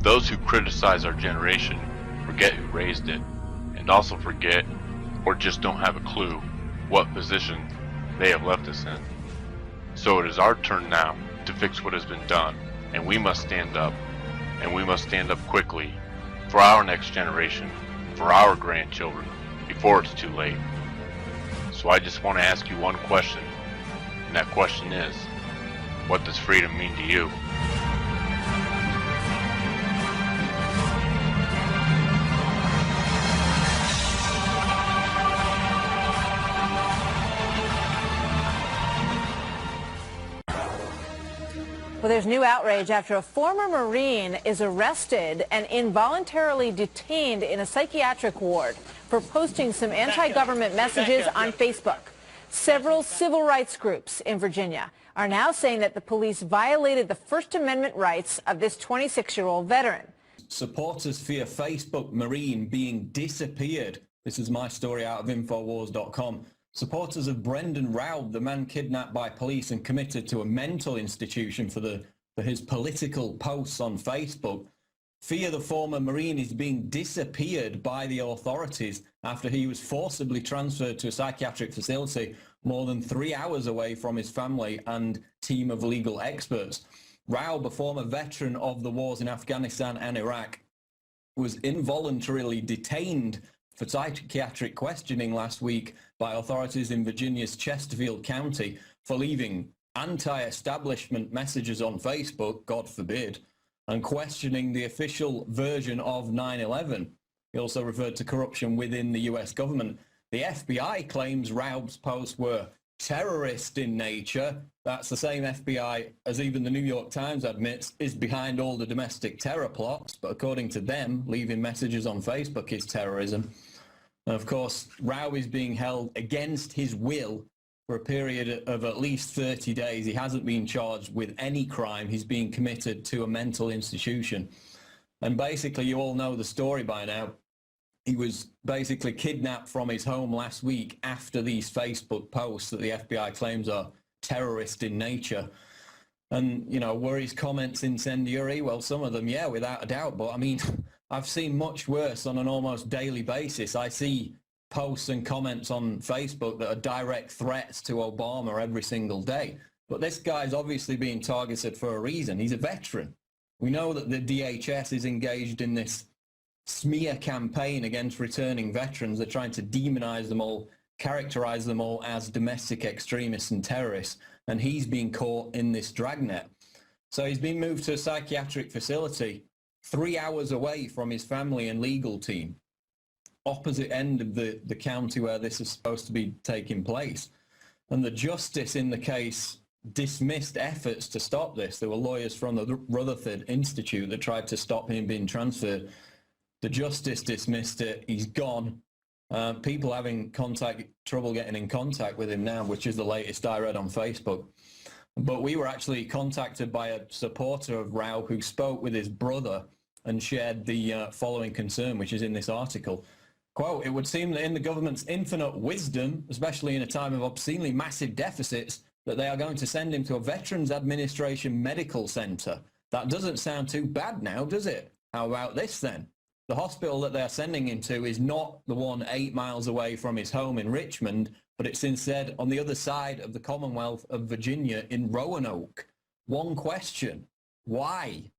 Those who criticize our generation forget who raised it, and also forget, or just don't have a clue, what position they have left us in. So it is our turn now to fix what has been done, and we must stand up, and we must stand up quickly for our next generation, for our grandchildren, before it's too late. So I just want to ask you one question, and that question is, what does freedom mean to you? Well, there's new outrage after a former Marine is arrested and involuntarily detained in a psychiatric ward for posting some anti-government messages on Facebook. Several civil rights groups in Virginia are now saying that the police violated the First Amendment rights of this 26-year-old veteran. Supporters fear Facebook Marine being disappeared. This is my story out of Infowars.com. Supporters of Brent Raub, the man kidnapped by police and committed to a mental institution for his political posts on Facebook, fear the former Marine is being disappeared by the authorities after he was forcibly transferred to a psychiatric facility more than 3 hours away from his family and team of legal experts. Raub, a former veteran of the wars in Afghanistan and Iraq, was involuntarily detained for psychiatric questioning last week by authorities in Virginia's Chesterfield County for leaving anti-establishment messages on Facebook, God forbid, and questioning the official version of 9/11. He also referred to corruption within the US government. The FBI claims Raub's posts were terrorist in nature. That's the same FBI as even the New York Times admits is behind all the domestic terror plots, but according to them, leaving messages on Facebook is terrorism. And of course, Raub is being held against his will for a period of at least 30 days. He hasn't been charged with any crime. He's being committed to a mental institution. And basically, you all know the story by now. He was basically kidnapped from his home last week after these Facebook posts that the FBI claims are terrorist in nature. And, you know, were his comments incendiary? Well, some of them, yeah, without a doubt. But, I mean, I've seen much worse on an almost daily basis. I see posts and comments on Facebook that are direct threats to Obama every single day. But this guy's obviously being targeted for a reason. He's a veteran. We know that the DHS is engaged in this smear campaign against returning veterans. They're trying to demonize them all, characterize them all as domestic extremists and terrorists, and he's been caught in this dragnet. So he's been moved to a psychiatric facility 3 hours away from his family and legal team, opposite end of the county where this is supposed to be taking place. And the justice in the case dismissed efforts to stop this. There were lawyers from the Rutherford Institute that tried to stop him being transferred. The justice dismissed it. He's gone. People having trouble getting in contact with him now, which is the latest I read on Facebook. But we were actually contacted by a supporter of Raub who spoke with his brother and shared the following concern, which is in this article. Quote, "It would seem that in the government's infinite wisdom, especially in a time of obscenely massive deficits, that they are going to send him to a Veterans Administration medical center. That doesn't sound too bad now, does it? How about this then? The hospital that they're sending him to is not the one 8 miles away from his home in Richmond, but it's instead on the other side of the Commonwealth of Virginia in Roanoke. One question, why?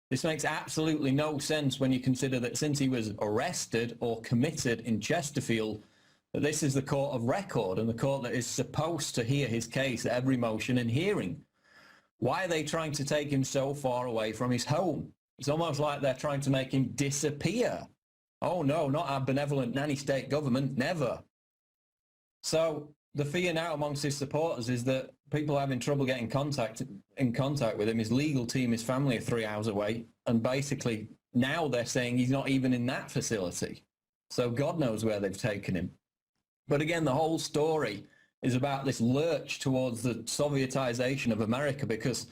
This makes absolutely no sense when you consider that since he was arrested or committed in Chesterfield, that this is the court of record and the court that is supposed to hear his case at every motion and hearing. Why are they trying to take him so far away from his home? It's almost like they're trying to make him disappear. Oh no, not our benevolent nanny state government, never. So the fear now amongst his supporters is that people are having trouble getting in contact with him. His legal team, his family are 3 hours away. And basically now they're saying he's not even in that facility. So God knows where they've taken him. But again, the whole story is about this lurch towards the Sovietization of America because,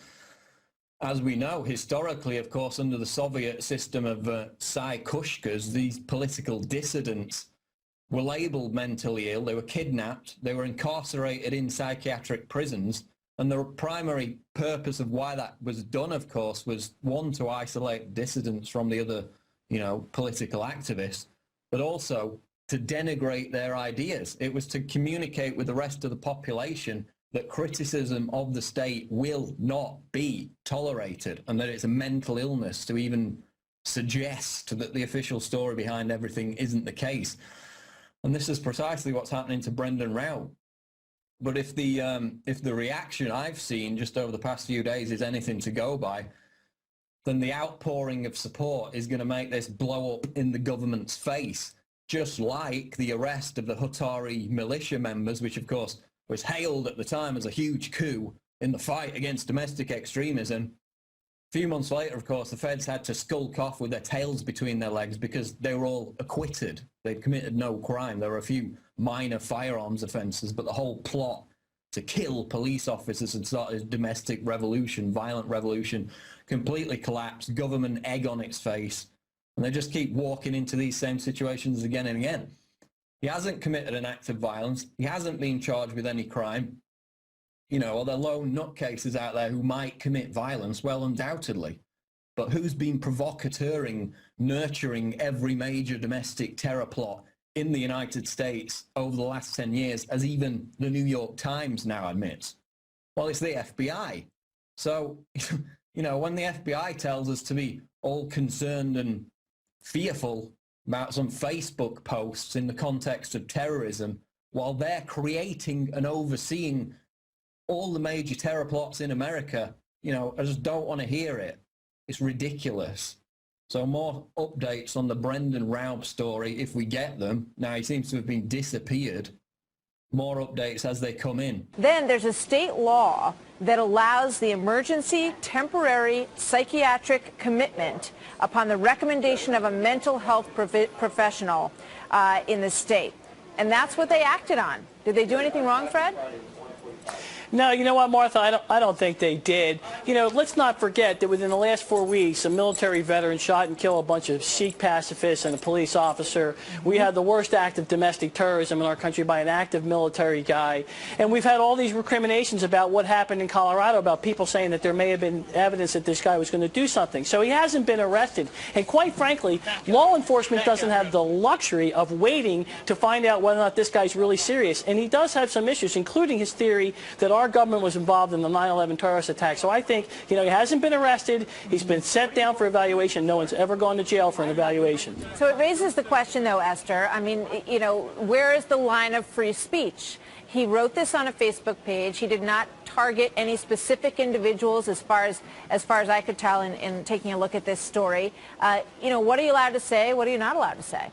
as we know, historically, of course, under the Soviet system of psychushkas, these political dissidents were labeled mentally ill, they were kidnapped, they were incarcerated in psychiatric prisons, And the primary purpose of why that was done, of course, was one, to isolate dissidents from the other, political activists, but also to denigrate their ideas. It was to communicate with the rest of the population that criticism of the state will not be tolerated, and that it's a mental illness to even suggest that the official story behind everything isn't the case. And this is precisely what's happening to Brendan Raub. But if the reaction I've seen just over the past few days is anything to go by, then the outpouring of support is going to make this blow up in the government's face, just like the arrest of the Hutari militia members, which of course was hailed at the time as a huge coup in the fight against domestic extremism. A few months later, of course, the feds had to skulk off with their tails between their legs because they were all acquitted. They'd committed no crime. There were a few minor firearms offences, but the whole plot to kill police officers and start a domestic revolution, violent revolution, completely collapsed, government egg on its face, and they just keep walking into these same situations again and again. He hasn't committed an act of violence. He hasn't been charged with any crime. Are there lone nutcases out there who might commit violence? Well, undoubtedly. But who's been provocateuring, nurturing every major domestic terror plot in the United States over the last 10 years, as even the New York Times now admits? Well, it's the FBI. So, when the FBI tells us to be all concerned and fearful about some Facebook posts in the context of terrorism, while they're creating and overseeing all the major terror plots in America, I just don't want to hear it. It's ridiculous. So more updates on the Brendan Raub story if we get them. Now, he seems to have been disappeared. More updates as they come in. Then there's a state law that allows the emergency temporary psychiatric commitment upon the recommendation of a mental health professional in the state. And that's what they acted on. Did they do anything wrong, Fred? No, you know what, Martha, I don't think they did. Let's not forget that within the last 4 weeks, a military veteran shot and killed a bunch of Sikh pacifists and a police officer. We had the worst act of domestic terrorism in our country by an active military guy. And we've had all these recriminations about what happened in Colorado, about people saying that there may have been evidence that this guy was going to do something. So he hasn't been arrested. And quite frankly, law enforcement doesn't have the luxury of waiting to find out whether or not this guy's really serious. And he does have some issues, including his theory that our government was involved in the 9/11 terrorist attack. So I think, he hasn't been arrested. He's been sent down for evaluation. No one's ever gone to jail for an evaluation. So it raises the question, though, Esther, where is the line of free speech? He wrote this on a Facebook page. He did not target any specific individuals as far as I could tell in taking a look at this story. What are you allowed to say? What are you not allowed to say?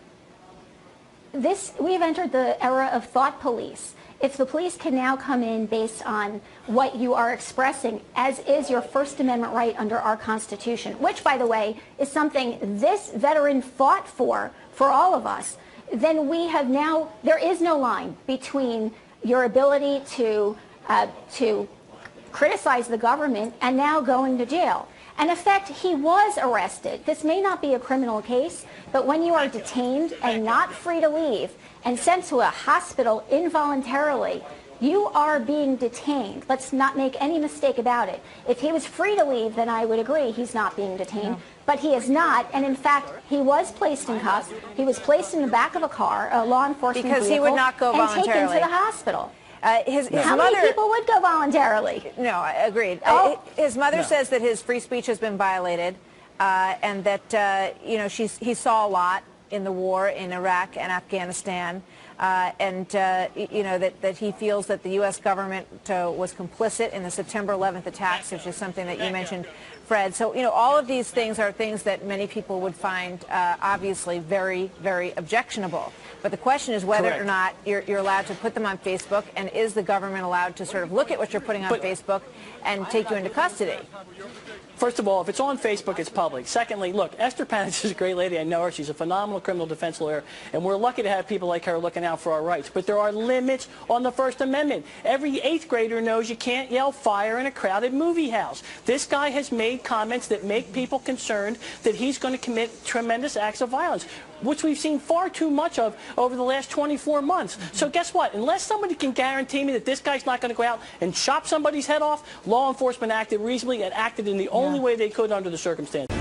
We have entered the era of thought police. If the police can now come in based on what you are expressing, as is your First Amendment right under our Constitution, which, by the way, is something this veteran fought for all of us, then we have now, there is no line between your ability to criticize the government and now going to jail. And in fact, he was arrested. This may not be a criminal case, but when you are detained and not free to leave and sent to a hospital involuntarily, you are being detained. Let's not make any mistake about it. If he was free to leave, then I would agree he's not being detained. No. But he is not, and in fact, he was placed in cuffs. He was placed in the back of a car, a law enforcement because vehicle, he would not go voluntarily, and taken to the hospital. How mother, many people would go voluntarily? No, agreed. His mother says that his free speech has been violated, and that he saw a lot in the war in Iraq and Afghanistan, and that he feels that the U.S. government was complicit in the September 11th attacks, which is something that you mentioned, Fred. So all of these things are things that many people would find obviously very, very objectionable. But the question is whether or not you're allowed to put them on Facebook, and is the government allowed to sort of look at what you're putting on Facebook and take you into custody? First of all, if it's on Facebook, it's public. Secondly, look, Esther Panitz is a great lady. I know her. She's a phenomenal criminal defense lawyer, and we're lucky to have people like her looking out out for our rights, but there are limits on the First Amendment. Every 8th grader knows you can't yell fire in a crowded movie house. This guy has made comments that make people concerned that he's going to commit tremendous acts of violence, which we've seen far too much of over the last 24 months. So guess what? Unless somebody can guarantee me that this guy's not going to go out and chop somebody's head off, law enforcement acted reasonably and acted in the only way they could under the circumstances.